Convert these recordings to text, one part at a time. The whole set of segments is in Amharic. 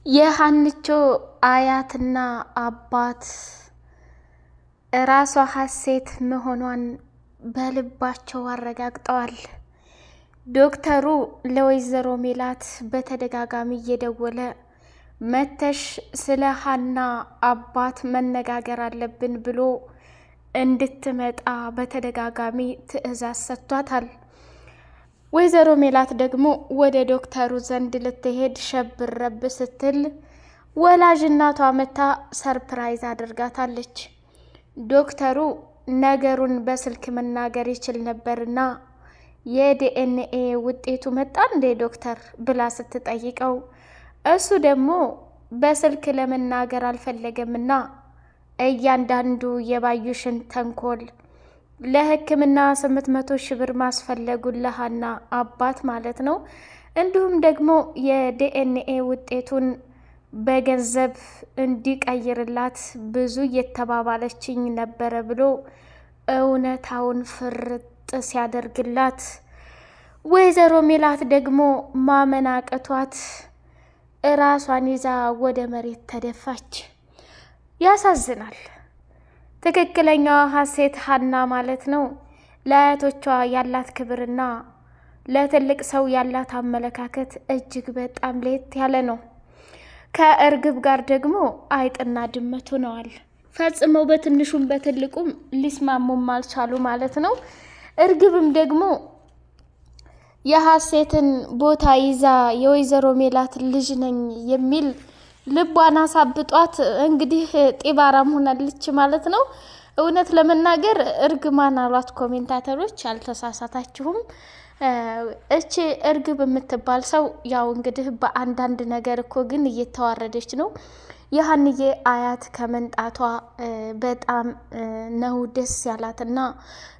የሀንቾ አያትና አባት ራሷ ሀሴት መሆኗን በልባቸው አረጋግጠዋል። ዶክተሩ ለወይዘሮ ሜላት በተደጋጋሚ እየደወለ መተሽ ስለ ሀና አባት መነጋገር አለብን ብሎ እንድትመጣ በተደጋጋሚ ትዕዛዝ ሰጥቷታል። ወይዘሮ ሜላት ደግሞ ወደ ዶክተሩ ዘንድ ልትሄድ ሸብረብ ስትል ወላጅ እናቷ መታ ሰርፕራይዝ አድርጋታለች። ዶክተሩ ነገሩን በስልክ መናገር ይችል ነበርና የዲኤንኤ ውጤቱ መጣ እንዴ ዶክተር ብላ ስትጠይቀው እሱ ደግሞ በስልክ ለመናገር አልፈለገምና እያንዳንዱ የባዩሽን ተንኮል ለሕክምና 800,000 ብር ማስፈለጉን ለሀና አባት ማለት ነው። እንዲሁም ደግሞ የዲኤንኤ ውጤቱን በገንዘብ እንዲቀይርላት ብዙ እየተባባለችኝ ነበረ ብሎ እውነታውን ፍርጥ ሲያደርግላት ወይዘሮ ሜላት ደግሞ ማመን አቅቷት ራሷን ይዛ ወደ መሬት ተደፋች። ያሳዝናል። ትክክለኛዋ ሀሴት ሀና ማለት ነው። ለአያቶቿ ያላት ክብርና ለትልቅ ሰው ያላት አመለካከት እጅግ በጣም ለየት ያለ ነው። ከእርግብ ጋር ደግሞ አይጥና ድመት ሆነዋል። ፈጽመው በትንሹም በትልቁም ሊስማሙም አልቻሉ ማለት ነው። እርግብም ደግሞ የሀሴትን ቦታ ይዛ የወይዘሮ ሜላት ልጅ ነኝ የሚል ልቧን አሳብጧት እንግዲህ ጢባራም ሆናለች ማለት ነው። እውነት ለመናገር እርግማን አሏት ኮሜንታተሮች፣ አልተሳሳታችሁም። እቺ እርግብ የምትባል ሰው ያው እንግዲህ በአንዳንድ ነገር እኮ ግን እየተዋረደች ነው። የሀንዬ አያት ከመንጣቷ በጣም ነው ደስ ያላትና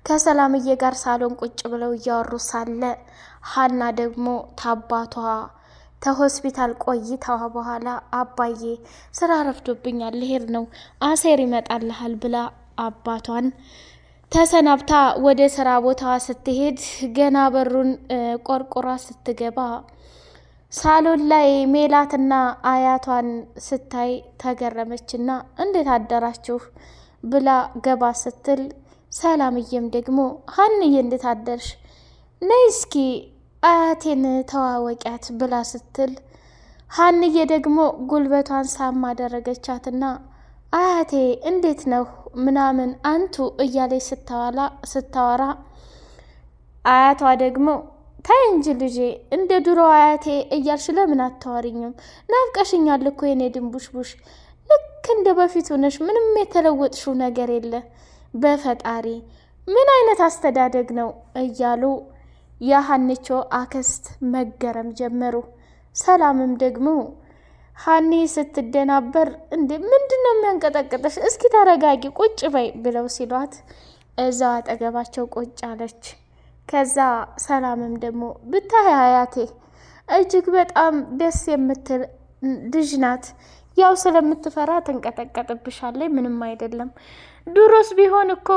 ከሰላምዬ ጋር ሳሎን ቁጭ ብለው እያወሩ ሳለ ሀና ደግሞ ታባቷ ከሆስፒታል ቆይታዋ በኋላ አባዬ ስራ ረፍዶብኛል ልሄድ ነው አሴር ይመጣልሃል ብላ አባቷን ተሰናብታ ወደ ስራ ቦታዋ ስትሄድ ገና በሩን ቆርቆራ ስትገባ ሳሎን ላይ ሜላትና አያቷን ስታይ ተገረመችና እንዴት አደራችሁ ብላ ገባ ስትል ሰላምዬም ደግሞ ሀንዬ እንዴት አደርሽ ነይ እስኪ አያቴን ተዋወቂያት ብላ ስትል ሀንዬ ደግሞ ጉልበቷን ሳም አደረገቻትና አያቴ እንዴት ነው ምናምን አንቱ እያለች ስታወራ አያቷ ደግሞ ታይ እንጂ ልጄ እንደ ድሮ አያቴ እያልሽ ለምን አታወሪኝም? ናፍቀሽኛል እኮ የኔ ድንቡሽቡሽ፣ ልክ እንደ በፊቱ ነሽ፣ ምንም የተለወጥሽው ነገር የለ። በፈጣሪ ምን አይነት አስተዳደግ ነው እያሉ የሀንቾ አክስት መገረም ጀመሩ። ሰላምም ደግሞ ሀኒ ስትደናበር እንዴ ምንድነው የሚያንቀጠቅጥሽ? እስኪ ተረጋጊ ቁጭ በይ ብለው ሲሏት እዛው አጠገባቸው ቁጭ አለች። ከዛ ሰላምም ደግሞ ብታይ አያቴ እጅግ በጣም ደስ የምትል ልጅ ናት። ያው ስለምትፈራ ትንቀጠቀጥብሻለች፣ ምንም አይደለም። ድሮስ ቢሆን እኮ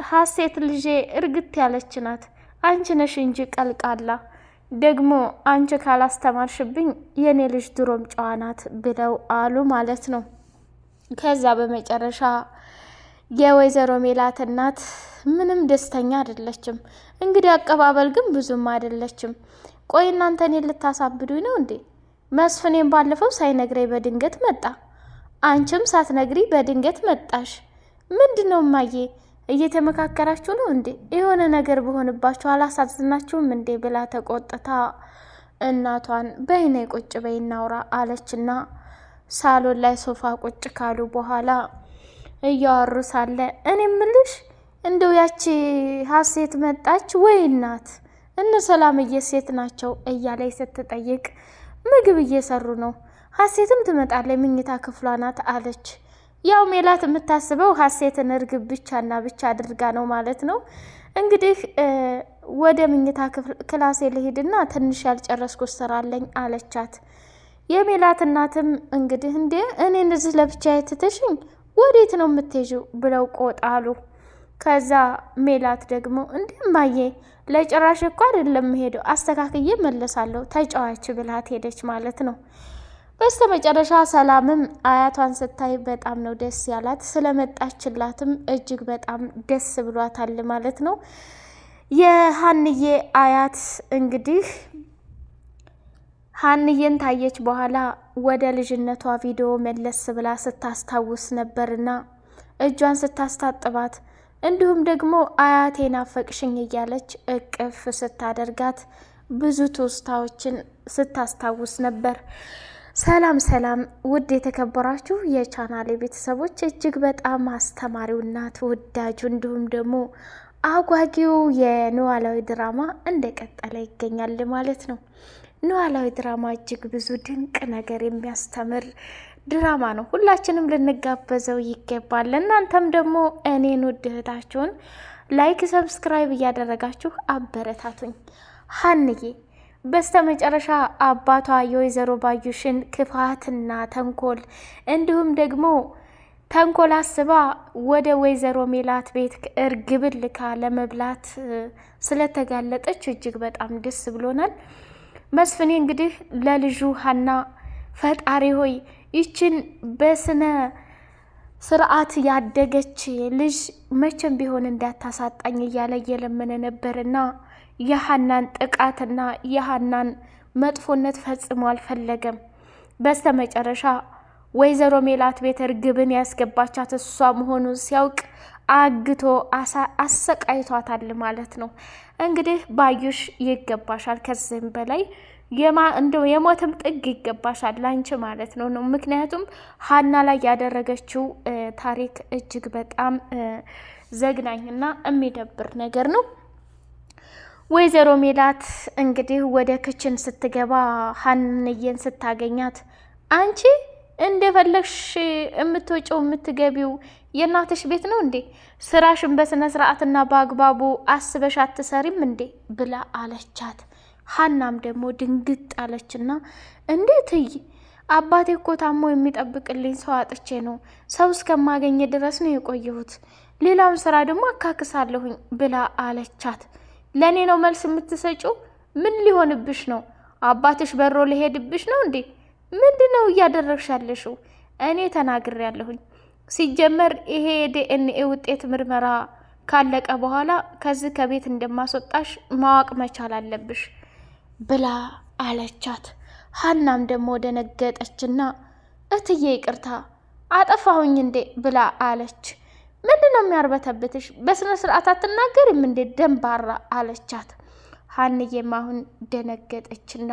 ሀሴት ልጄ እርግት ያለች ናት። አንቺ ነሽ እንጂ ቀልቃላ። ደግሞ አንቺ ካላስተማርሽብኝ የኔ ልጅ ድሮም ጨዋ ናት ብለው አሉ ማለት ነው። ከዛ በመጨረሻ የወይዘሮ ሜላት እናት ምንም ደስተኛ አይደለችም። እንግዲህ አቀባበል ግን ብዙም አይደለችም። ቆይ እናንተ እኔን ልታሳብዱኝ ነው እንዴ? መስፍኔም ባለፈው ሳይነግረኝ በድንገት መጣ፣ አንቺም ሳትነግሪ በድንገት መጣሽ። ምንድነው እማዬ እየተመካከራችሁ ነው እንዴ? የሆነ ነገር በሆንባችሁ አላሳዝናችሁም እንዴ ብላ ተቆጥታ እናቷን በይኔ ቁጭ በይ እናውራ አለችና ሳሎን ላይ ሶፋ ቁጭ ካሉ በኋላ እያወሩ ሳለ እኔ ምልሽ እንደው ያቺ ሀሴት መጣች ወይ እናት እነ ሰላምዬ ሴት ናቸው እያለች ስትጠይቅ ምግብ እየሰሩ ነው፣ ሀሴትም ትመጣለች ምኝታ ክፍሏ ናት አለች። ያው ሜላት የምታስበው ሀሴትን እርግብ ብቻና ብቻ አድርጋ ነው ማለት ነው። እንግዲህ ወደ ምኝታ ክላሴ ልሂድና ትንሽ ያልጨረስኩት ስራ አለኝ አለቻት። የሜላት እናትም እንግዲህ እንዴ እኔን እዚህ ለብቻዬ ትተሽኝ ወዴት ነው የምትሄጂው ብለው ቆጣሉ። ከዛ ሜላት ደግሞ እንዴ እማዬ ለጭራሽ እኮ አይደለም ሄደው አስተካክዬ መለሳለሁ ተጫዋች ብላት ሄደች ማለት ነው። በስተመጨረሻ ሰላምም አያቷን ስታይ በጣም ነው ደስ ያላት። ስለመጣችላትም እጅግ በጣም ደስ ብሏታል ማለት ነው። የሀንዬ አያት እንግዲህ ሀንዬን ታየች በኋላ ወደ ልጅነቷ ቪዲዮ መለስ ብላ ስታስታውስ ነበርና እጇን ስታስታጥባት እንዲሁም ደግሞ አያቴ ናፈቅሽኝ እያለች እቅፍ ስታደርጋት ብዙ ትውስታዎችን ስታስታውስ ነበር። ሰላም ሰላም! ውድ የተከበራችሁ የቻናሌ ቤተሰቦች እጅግ በጣም አስተማሪውና ተወዳጁ እንዲሁም ደግሞ አጓጊው የኖላዊ ድራማ እንደቀጠለ ይገኛል ማለት ነው። ኖላዊ ድራማ እጅግ ብዙ ድንቅ ነገር የሚያስተምር ድራማ ነው። ሁላችንም ልንጋበዘው ይገባል። እናንተም ደግሞ እኔን ውድ እህታችሁን ላይክ፣ ሰብስክራይብ እያደረጋችሁ አበረታቱኝ። ሀንዬ በስተመጨረሻ አባቷ የወይዘሮ ባዩሽን ክፋትና ተንኮል እንዲሁም ደግሞ ተንኮል አስባ ወደ ወይዘሮ ሜላት ቤት እርግብን ልካ ለመብላት ስለተጋለጠች እጅግ በጣም ደስ ብሎናል። መስፍኔ እንግዲህ ለልጁ ሀና ፈጣሪ ሆይ ይችን በስነ ስርዓት ያደገች ልጅ መቼም ቢሆን እንዳታሳጣኝ እያለ እየለመነ ነበርና የሀናን ጥቃትና የሀናን መጥፎነት ፈጽሞ አልፈለገም። በስተመጨረሻ ወይዘሮ ሜላት ቤት እርግብን ያስገባቻት እሷ መሆኑን ሲያውቅ አግቶ አሰቃይቷታል ማለት ነው። እንግዲህ ባዩሽ ይገባሻል፣ ከዚህም በላይ እንደው የሞትም ጥግ ይገባሻል ላንቺ ማለት ነው። ምክንያቱም ሀና ላይ ያደረገችው ታሪክ እጅግ በጣም ዘግናኝና የሚደብር ነገር ነው። ወይዘሮ ሜላት እንግዲህ ወደ ክችን ስትገባ ሀንዬን ስታገኛት አንቺ እንደፈለግሽ የምትወጪው የምትገቢው የእናትሽ ቤት ነው እንዴ? ስራሽን በስነ ስርዓትና በአግባቡ አስበሽ አትሰሪም እንዴ? ብላ አለቻት። ሀናም ደግሞ ድንግጥ አለችና እንዴት አባቴ እኮ ታሞ የሚጠብቅልኝ ሰው አጥቼ ነው፣ ሰው እስከማገኘ ድረስ ነው የቆየሁት፣ ሌላውን ስራ ደግሞ አካክሳለሁኝ ብላ አለቻት። ለእኔ ነው መልስ የምትሰጪው? ምን ሊሆንብሽ ነው? አባትሽ በሮ ሊሄድብሽ ነው እንዴ? ምንድን ነው እያደረግሽ ያለሽው? እኔ ተናግሬያለሁኝ። ሲጀመር ይሄ የዲኤንኤ ውጤት ምርመራ ካለቀ በኋላ ከዚህ ከቤት እንደማስወጣሽ ማወቅ መቻል አለብሽ ብላ አለቻት። ሀናም ደግሞ ደነገጠችና እትዬ ይቅርታ አጠፋሁኝ እንዴ ብላ አለች። ምንድን ነው የሚያርበተብትሽ? በስነ ስርዓት አትናገሪም እንዴ ደንባራ አለቻት። ሀንዬም አሁን ደነገጠችና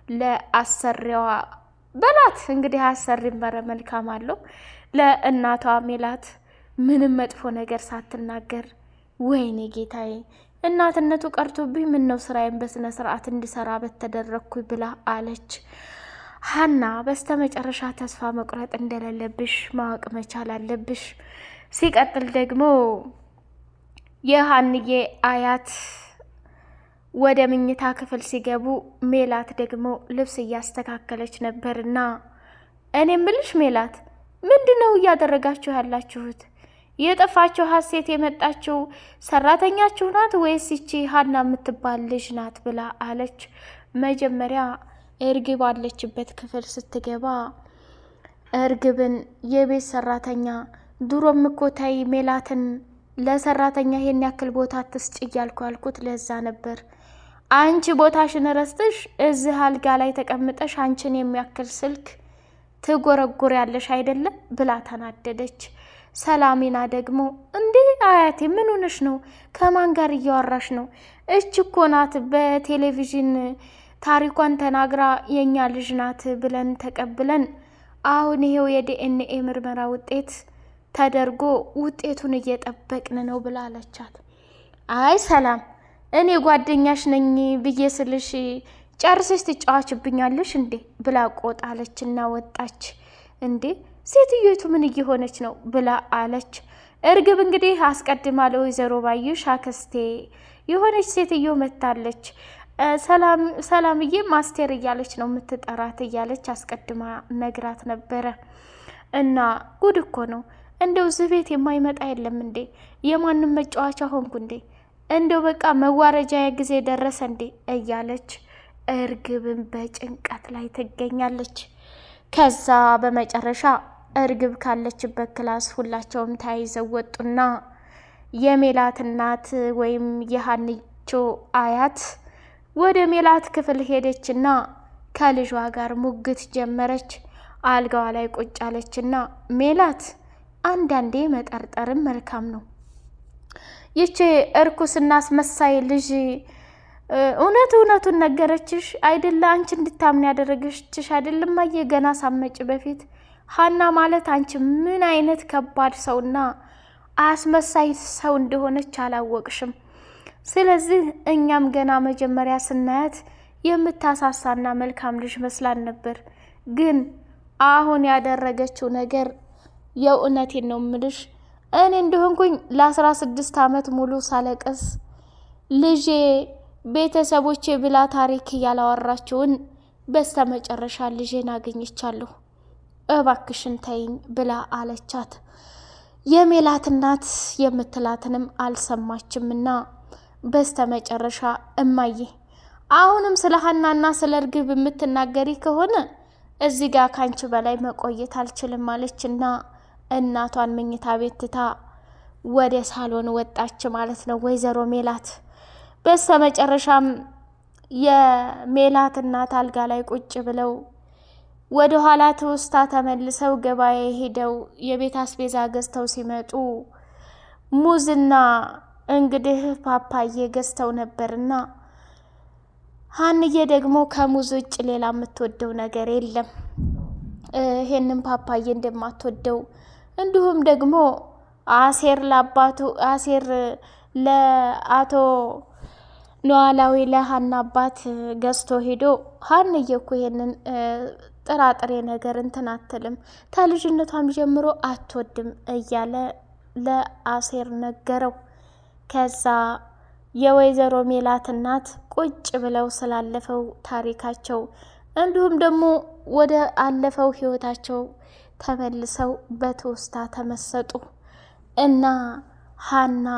ለአሰሪዋ በላት እንግዲህ አሰሪ መረ መልካም አለው ለእናቷ ሜላት ምንም መጥፎ ነገር ሳትናገር ወይኔ ጌታዬ እናትነቱ ቀርቶብኝ ምን ነው ስራዬን በስነ ስርዓት እንዲሰራ በተደረግኩ ብላ አለች። ሀና በስተመጨረሻ ተስፋ መቁረጥ እንደሌለብሽ ማወቅ መቻል አለብሽ። ሲቀጥል ደግሞ የሀንዬ አያት ወደ ምኝታ ክፍል ሲገቡ ሜላት ደግሞ ልብስ እያስተካከለች ነበርና እኔ ምልሽ ሜላት ምንድነው እያደረጋችሁ ያላችሁት? የጠፋችሁ ሀሴት የመጣችው ሰራተኛችሁ ናት ወይስ ይቺ ሀና የምትባል ልጅ ናት ብላ አለች። መጀመሪያ እርግብ አለችበት ክፍል ስትገባ እርግብን የቤት ሰራተኛ ድሮም እኮ ታይ ሜላትን ለሰራተኛ ይሄን ያክል ቦታ አትስጭ እያልኩ ያልኩት ለዛ ነበር። አንቺ ቦታሽን ረስተሽ እዚህ አልጋ ላይ ተቀምጠሽ አንቺን የሚያክል ስልክ ትጎረጉር ያለሽ አይደለም ብላ ተናደደች። ሰላሚና ደግሞ እንዴ አያቴ ምን ሆነሽ ነው? ከማን ጋር እያወራሽ ነው? እች እኮ ናት በቴሌቪዥን ታሪኳን ተናግራ የኛ ልጅ ናት ብለን ተቀብለን አሁን ይሄው የዲኤንኤ ምርመራ ውጤት ተደርጎ ውጤቱን እየጠበቅን ነው ብላ አለቻት። አይ ሰላም እኔ ጓደኛሽ ነኝ ብዬ ስልሽ ጨርሰሽ ትጫዋችብኛለሽ እንዴ ብላ ቆጣለችና ወጣች። እንዴ ሴትዮቱ ምን እየሆነች ነው ብላ አለች። እርግብ እንግዲህ አስቀድማ ለወይዘሮ ባዩሽ አክስቴ የሆነች ሴትዮ መታለች፣ ሰላምዬ ማስቴር እያለች ነው የምትጠራት እያለች አስቀድማ ነግራት ነበረ። እና ጉድ እኮ ነው እንደው እዚህ ቤት የማይመጣ የለም እንዴ? የማንም መጫወቻ ሆንኩ እንዴ? እንደው በቃ መዋረጃ ጊዜ ደረሰ እንዴ? እያለች እርግብን በጭንቀት ላይ ትገኛለች። ከዛ በመጨረሻ እርግብ ካለችበት ክላስ ሁላቸውም ተያይዘው ወጡና የሜላት እናት ወይም የሀንቾ አያት ወደ ሜላት ክፍል ሄደችና ከልጇ ጋር ሙግት ጀመረች። አልጋዋ ላይ ቁጭ አለችና ሜላት አንዳንዴ መጠርጠርም መልካም ነው። ይቺ እርኩስና አስመሳይ ልጅ እውነቱን ነገረችሽ አይደለ? አንቺ እንድታምን ያደረገችሽ አይደለም? አየ ገና ሳመጭ በፊት ሀና ማለት አንቺ ምን አይነት ከባድ ሰውና አስመሳይ ሰው እንደሆነች አላወቅሽም። ስለዚህ እኛም ገና መጀመሪያ ስናያት የምታሳሳና መልካም ልጅ መስላን ነበር። ግን አሁን ያደረገችው ነገር የእውነቴን ነው ምልሽ፣ እኔ እንደሆንኩኝ ለ16 ዓመት ሙሉ ሳለቅስ ልጄ ቤተሰቦቼ ብላ ታሪክ ያላወራችውን በስተመጨረሻ ልጄን አገኘቻለሁ፣ እባክሽን ተይኝ ብላ አለቻት። የሜላት እናት የምትላትንም አልሰማችምና በስተመጨረሻ እማዬ አሁንም ስለ ሀናና ስለ እርግብ የምትናገሪ ከሆነ እዚህ ጋር ካንቺ በላይ መቆየት አልችልም አለችና እናቷን መኝታ ቤት ትታ ወደ ሳሎን ወጣች ማለት ነው ወይዘሮ ሜላት። በስተመጨረሻም የሜላት እናት አልጋ ላይ ቁጭ ብለው ወደ ኋላ ትውስታ ተመልሰው ገበያ ሄደው የቤት አስቤዛ ገዝተው ሲመጡ ሙዝና እንግዲህ ፓፓዬ ገዝተው ነበርና ሀንዬ ደግሞ ከሙዝ ውጭ ሌላ የምትወደው ነገር የለም። ይሄንን ፓፓዬ እንደማትወደው እንዲሁም ደግሞ አሴር ለአቶ ኖላዊ ለሀና አባት ገዝቶ ሄዶ ሀንዬ እኮ ይሄንን ጥራጥሬ ነገር እንትን አትልም ከልጅነቷም ጀምሮ አትወድም እያለ ለአሴር ነገረው። ከዛ የወይዘሮ ሜላት እናት ቁጭ ብለው ስላለፈው ታሪካቸው እንዲሁም ደግሞ ወደ አለፈው ህይወታቸው ተመልሰው በትውስታ ተመሰጡ እና ሀና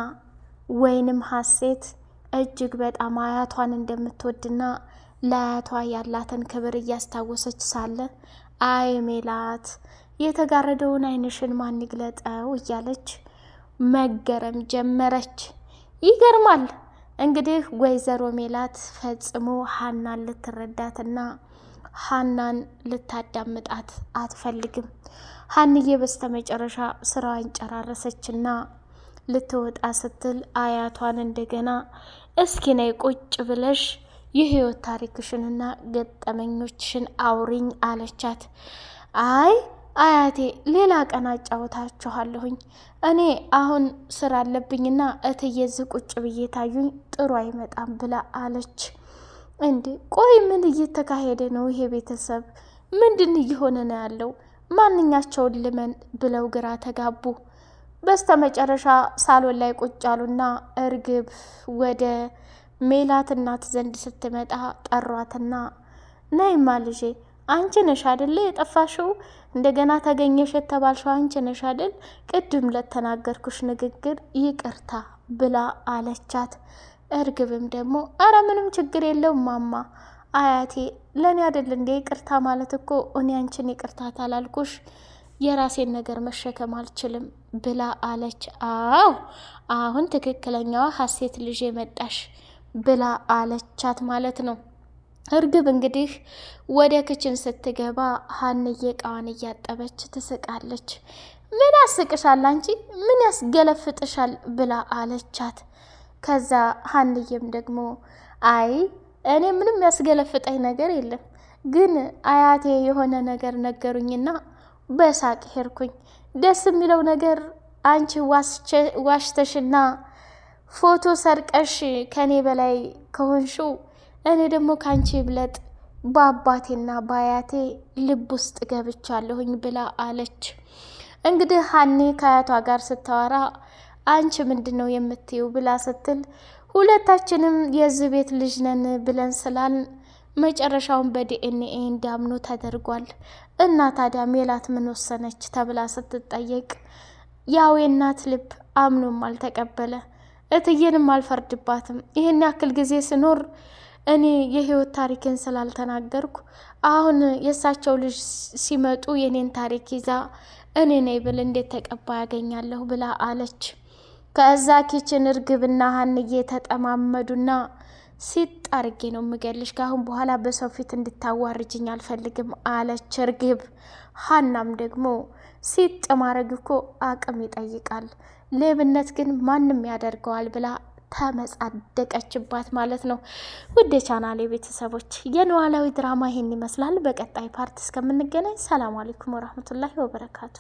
ወይንም ሀሴት እጅግ በጣም አያቷን እንደምትወድና ለአያቷ ያላትን ክብር እያስታወሰች ሳለ አይ ሜላት የተጋረደውን አይንሽን ማን ይግለጠው እያለች መገረም ጀመረች። ይገርማል እንግዲህ ወይዘሮ ሜላት ፈጽሞ ሀናን ልትረዳትና ሀናን ልታዳምጣት አትፈልግም። ሀንዬ በስተመጨረሻ ስራዋን ጨራረሰችና ልትወጣ ስትል አያቷን እንደገና እስኪ ነይ ቁጭ ብለሽ የህይወት ታሪክሽንና ገጠመኞችሽን አውሪኝ አለቻት። አይ አያቴ ሌላ ቀን አጫውታችኋለሁኝ፣ እኔ አሁን ስራ አለብኝና እትዬዝ ቁጭ ብዬ ታዩኝ ጥሩ አይመጣም ብላ አለች። እንዴ ቆይ ምን እየተካሄደ ነው? ይሄ ቤተሰብ ምንድን እየሆነ ነው ያለው? ማንኛቸውን ልመን ብለው ግራ ተጋቡ። በስተመጨረሻ ሳሎን ላይ ቁጭ አሉና እርግብ ወደ ሜላት እናት ዘንድ ስትመጣ ጠሯትና ነይማ ልጄ አንቺ ነሽ አይደል የጠፋሽው? እንደገና ተገኘሽ የተባልሽው አንቺ ነሽ አይደል? ቅድም ለተናገርኩሽ ንግግር ይቅርታ ብላ አለቻት። እርግብም ደግሞ አረ ምንም ችግር የለውም ማማ፣ አያቴ ለኔ አይደል እንዴ ይቅርታ ማለት እኮ እኔ አንቺን ይቅርታ ታላልኩሽ የራሴን ነገር መሸከም አልችልም ብላ አለች። አዎ አሁን ትክክለኛዋ ሀሴት ልጄ መጣሽ ብላ አለቻት ማለት ነው። እርግብ እንግዲህ ወደ ክችን ስትገባ ሀንዬ እቃዋን እያጠበች ትስቃለች። ምን ያስቅሻል አንቺ? ምን ያስገለፍጥሻል? ብላ አለቻት። ከዛ ሀንዬም ደግሞ አይ እኔ ምንም ያስገለፍጠኝ ነገር የለም፣ ግን አያቴ የሆነ ነገር ነገሩኝና በሳቅ ሄድኩኝ። ደስ የሚለው ነገር አንቺ ዋሽተሽና ፎቶ ሰርቀሽ ከኔ በላይ ከሆንሽው እኔ ደግሞ ካንቺ ብለጥ በአባቴና በአያቴ ልብ ውስጥ ገብቻለሁኝ ብላ አለች። እንግዲህ ሀኒ ከአያቷ ጋር ስታወራ አንቺ ምንድን ነው የምትይው ብላ ስትል ሁለታችንም የዚህ ቤት ልጅ ነን ብለን ስላል መጨረሻውን በዲኤንኤ እንዲያምኑ ተደርጓል እና ታዲያ ሜላት ምን ወሰነች ተብላ ስትጠየቅ ያው የእናት ልብ አምኖም አልተቀበለ፣ እትዬንም አልፈርድባትም፣ ይህን ያክል ጊዜ ስኖር እኔ የህይወት ታሪክን ስላልተናገርኩ አሁን የእሳቸው ልጅ ሲመጡ የኔን ታሪክ ይዛ እኔ ነኝ ብል እንዴት ተቀባይ ያገኛለሁ ብላ አለች። ከዛ ኪችን እርግብና ሀንዬ ተጠማመዱና ሲጥ አርጌ ነው ምገልሽ፣ ካሁን በኋላ በሰው ፊት እንድታዋርጅኝ አልፈልግም አለች እርግብ። ሀናም ደግሞ ሲጥ ማረግ እኮ አቅም ይጠይቃል፣ ሌብነት ግን ማንም ያደርገዋል ብላ ተመጻደቀችባት ማለት ነው። ውድ የቻናሌ ቤተሰቦች የኖላዊ ድራማ ይሄን ይመስላል። በቀጣይ ፓርት እስከምንገናኝ ሰላም አለይኩም ወራህመቱላሂ ወበረካቱ።